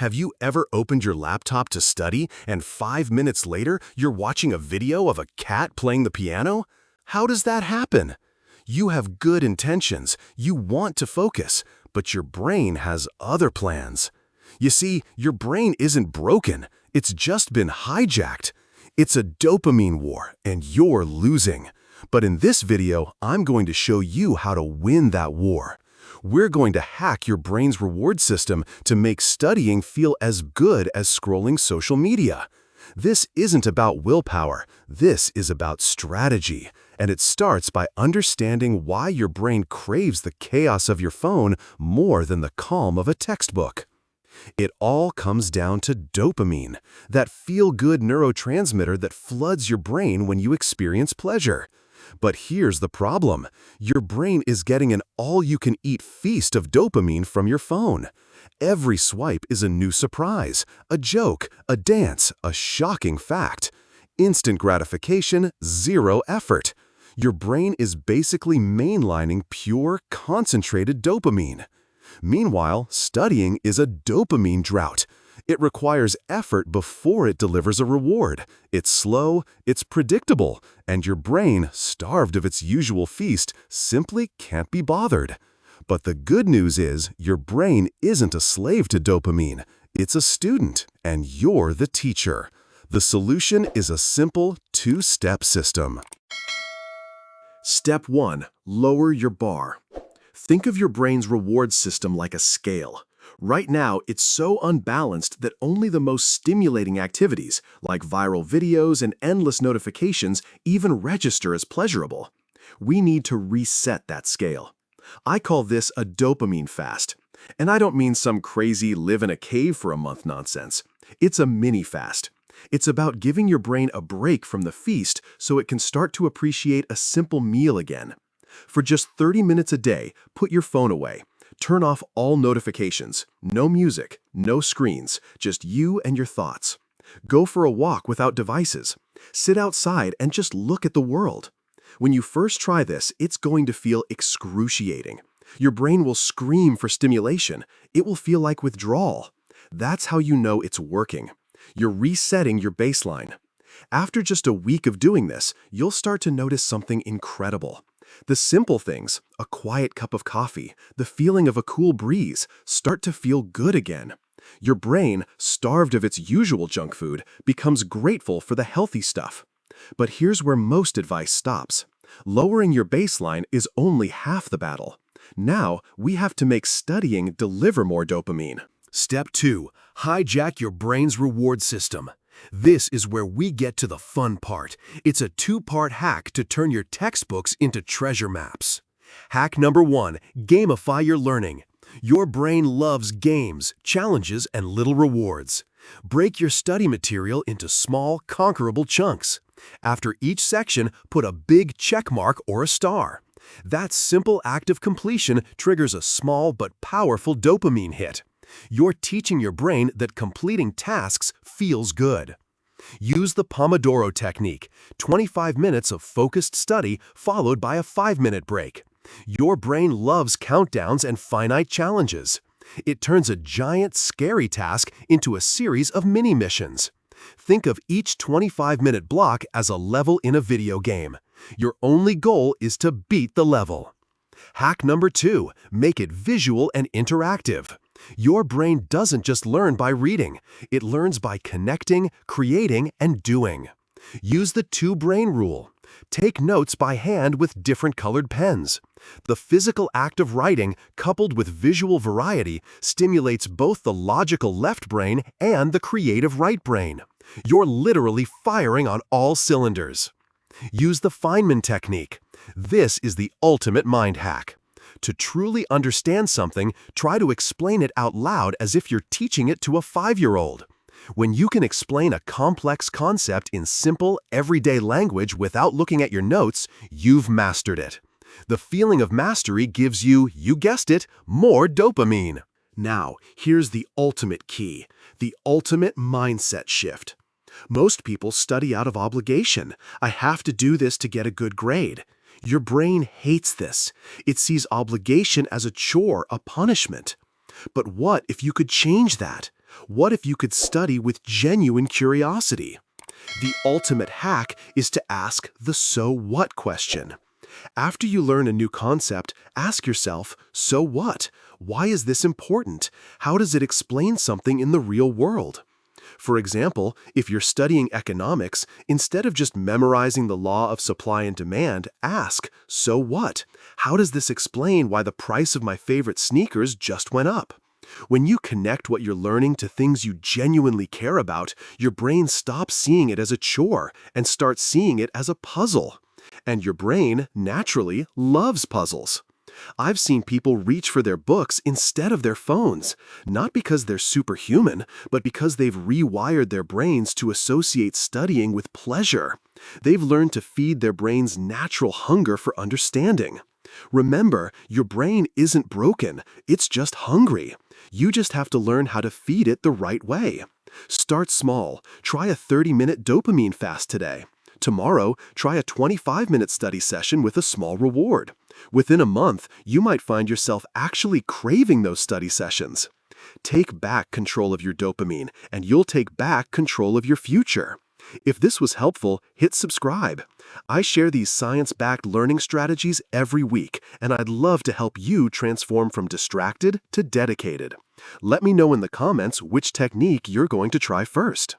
Have you ever opened your laptop to study and 5 minutes later you're watching a video of a cat playing the piano? How does that happen? You have good intentions, you want to focus, but your brain has other plans. You see, your brain isn't broken, it's just been hijacked. It's a dopamine war, and you're losing. But in this video, I'm going to show you how to win that war. We're going to hack your brain's reward system to make studying feel as good as scrolling social media. This isn't about willpower, this is about strategy, and it starts by understanding why your brain craves the chaos of your phone more than the calm of a textbook. It all comes down to dopamine, that feel-good neurotransmitter that floods your brain when you experience pleasure. But here's the problem. Your brain is getting an all-you-can-eat feast of dopamine from your phone. Every swipe is a new surprise, a joke, a dance, a shocking fact. Instant gratification, zero effort. Your brain is basically mainlining pure, concentrated dopamine. Meanwhile, studying is a dopamine drought. It requires effort before it delivers a reward. It's slow, it's predictable, and your brain, starved of its usual feast, simply can't be bothered. But the good news is, your brain isn't a slave to dopamine. It's a student, and you're the teacher. The solution is a simple two-step system. Step 1. Lower your bar. Think of your brain's reward system like a scale. Right now, it's so unbalanced that only the most stimulating activities, like viral videos and endless notifications, even register as pleasurable. We need to reset that scale. I call this a dopamine fast. And I don't mean some crazy live in a cave for a month nonsense. It's a mini fast. It's about giving your brain a break from the feast so it can start to appreciate a simple meal again. For just 30 minutes a day, put your phone away. Turn off all notifications, no music, no screens, just you and your thoughts. Go for a walk without devices. Sit outside and just look at the world. When you first try this, it's going to feel excruciating. Your brain will scream for stimulation. It will feel like withdrawal. That's how you know it's working. You're resetting your baseline. After just a week of doing this, you'll start to notice something incredible. The simple things, a quiet cup of coffee, the feeling of a cool breeze, start to feel good again. Your brain, starved of its usual junk food, becomes grateful for the healthy stuff. But here's where most advice stops. Lowering your baseline is only half the battle. Now, we have to make studying deliver more dopamine. Step 2. Hijack your brain's reward system. This is where we get to the fun part. It's a two-part hack to turn your textbooks into treasure maps. Hack number 1. Gamify your learning. Your brain loves games, challenges, and little rewards. Break your study material into small, conquerable chunks. After each section, put a big check mark or a star. That simple act of completion triggers a small but powerful dopamine hit. You're teaching your brain that completing tasks feels good. Use the Pomodoro technique, 25 minutes of focused study followed by a 5-minute break. Your brain loves countdowns and finite challenges. It turns a giant, scary task into a series of mini-missions. Think of each 25-minute block as a level in a video game. Your only goal is to beat the level. Hack number 2. Make it visual and interactive. Your brain doesn't just learn by reading. It learns by connecting, creating, and doing. Use the two-brain rule. Take notes by hand with different colored pens. The physical act of writing, coupled with visual variety, stimulates both the logical left brain and the creative right brain. You're literally firing on all cylinders. Use the Feynman technique. This is the ultimate mind hack. To truly understand something, try to explain it out loud as if you're teaching it to a 5-year-old. When you can explain a complex concept in simple, everyday language without looking at your notes, you've mastered it. The feeling of mastery gives you guessed it, more dopamine. Now, here's the ultimate key, the ultimate mindset shift. Most people study out of obligation. I have to do this to get a good grade. Your brain hates this. It sees obligation as a chore, a punishment. But what if you could change that? What if you could study with genuine curiosity? The ultimate hack is to ask the so what question. After you learn a new concept, ask yourself, so what? Why is this important? How does it explain something in the real world? For example, if you're studying economics, instead of just memorizing the law of supply and demand, ask, so what? How does this explain why the price of my favorite sneakers just went up? When you connect what you're learning to things you genuinely care about, your brain stops seeing it as a chore and starts seeing it as a puzzle. And your brain, naturally, loves puzzles. I've seen people reach for their books instead of their phones, not because they're superhuman, but because they've rewired their brains to associate studying with pleasure. They've learned to feed their brain's natural hunger for understanding. Remember, your brain isn't broken, it's just hungry. You just have to learn how to feed it the right way. Start small. Try a 30-minute dopamine fast today. Tomorrow, try a 25-minute study session with a small reward. Within a month, you might find yourself actually craving those study sessions. Take back control of your dopamine, and you'll take back control of your future. If this was helpful, hit subscribe. I share these science-backed learning strategies every week, and I'd love to help you transform from distracted to dedicated. Let me know in the comments which technique you're going to try first.